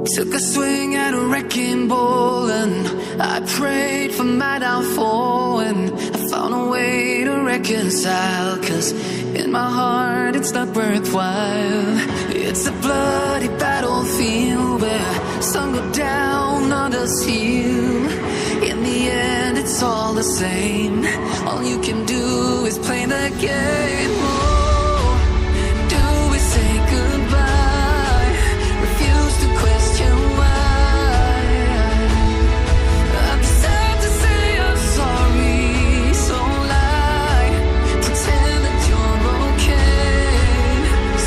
Took a swing at a wrecking ball and I prayed for my downfall, and I found a way to reconcile, 'cause in my heart it's not worthwhile. It's a bloody battlefield where some go down, others heal. In the end it's all the same. All you can do is play the game. Oh, do we say goodbye? Refuse to question why. I'm sad to say I'm sorry, so lie. Pretend that you're okay.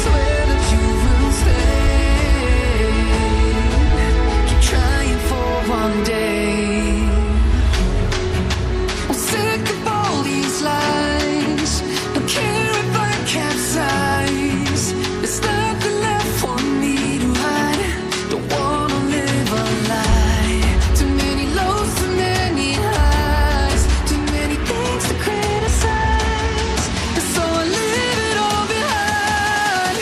Swear that you will stay. Keep trying for one day. I'm sick of all these lies. Don't care if I capsize. There's nothing left for me to hide. Don't wanna live a lie. Too many lows, too many highs. Too many things to criticize. And so I leave it all behind.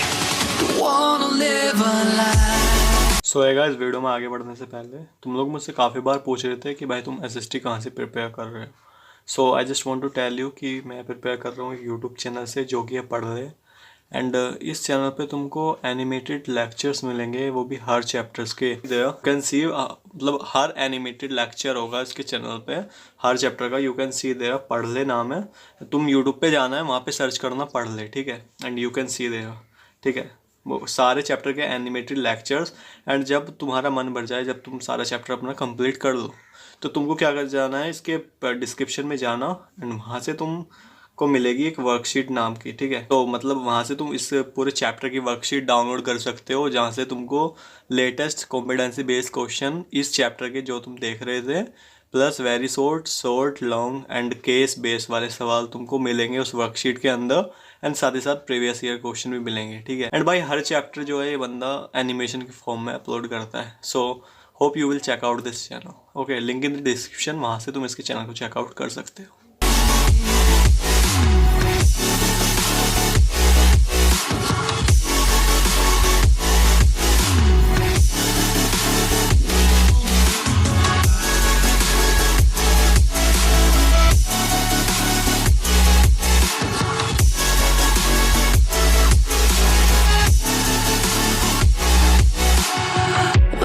Don't wanna live a lie. सो है guys, video में आगे बढ़ने से पहले तुम लोग मुझसे काफ़ी बार पूछ रहे थे कि भाई तुम एसएसटी कहाँ से प्रिपेयर कर रहे हो. So I just want to tell you कि मैं प्रिपेयर कर रहा हूँ यूट्यूब चैनल से, जो कि है पढ़ रहे. एंड इस चैनल पे तुमको एनिमेटेड लेक्चर्स मिलेंगे, वो भी हर चैप्टर्स के. यू कैन सी, मतलब हर एनिमेटेड लेक्चर होगा इसके चैनल पे, हर चैप्टर का. यू कैन सी देयर, पढ़ ले नाम है. तुम यूट्यूब पे जाना है, वहाँ पे सर्च करना पढ़ ले, ठीक है. And you can see there, ठीक है, वो सारे चैप्टर के एनिमेटेड लेक्चर्स. एंड जब तुम्हारा मन भर जाए, जब तुम सारा चैप्टर अपना कंप्लीट कर लो, तो तुमको क्या कर जाना है, इसके डिस्क्रिप्शन में जाना एंड वहाँ से तुमको मिलेगी एक वर्कशीट नाम की, ठीक है. तो मतलब वहाँ से तुम इस पूरे चैप्टर की वर्कशीट डाउनलोड कर सकते हो, जहाँ से तुमको लेटेस्ट कॉम्पिटेंसी बेस्ड क्वेश्चन इस चैप्टर के जो तुम देख रहे थे, plus very short long and case based वाले सवाल तुमको मिलेंगे उस वर्कशीट के अंदर. एंड साथ ही साथ प्रीवियस ईयर क्वेश्चन भी मिलेंगे, ठीक है. एंड भाई हर चैप्टर जो है ये बंदा एनिमेशन के फॉर्म में अपलोड करता है. So hope you will check out this channel. Okay, link in the description, वहाँ से तुम इसके चैनल को चेकआउट कर सकते हो.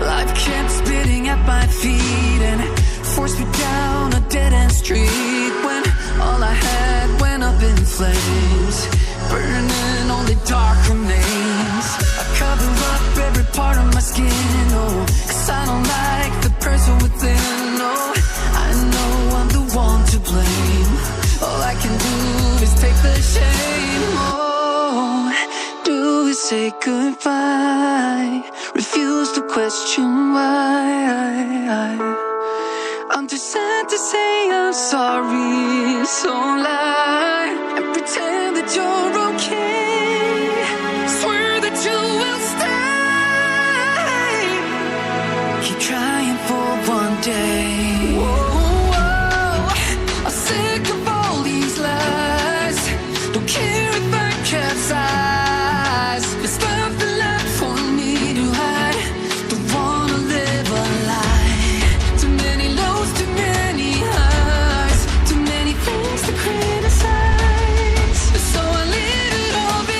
Life kept spitting at my feet and forced me down a dead-end street, when all I had went up in flames, burning only dark remains. I cover up every part of my skin, oh, 'cause I don't like the person within. Oh, I know I'm the one to blame. All I can do is take the shame. Oh, do we say goodbye? Refuse to question why. I'm too sad to say I'm sorry, so lie and pretend that you're okay. Swear that you will stay. Keep trying for one day. Whoa, I'm sick of all these lies. Don't care if I capsize.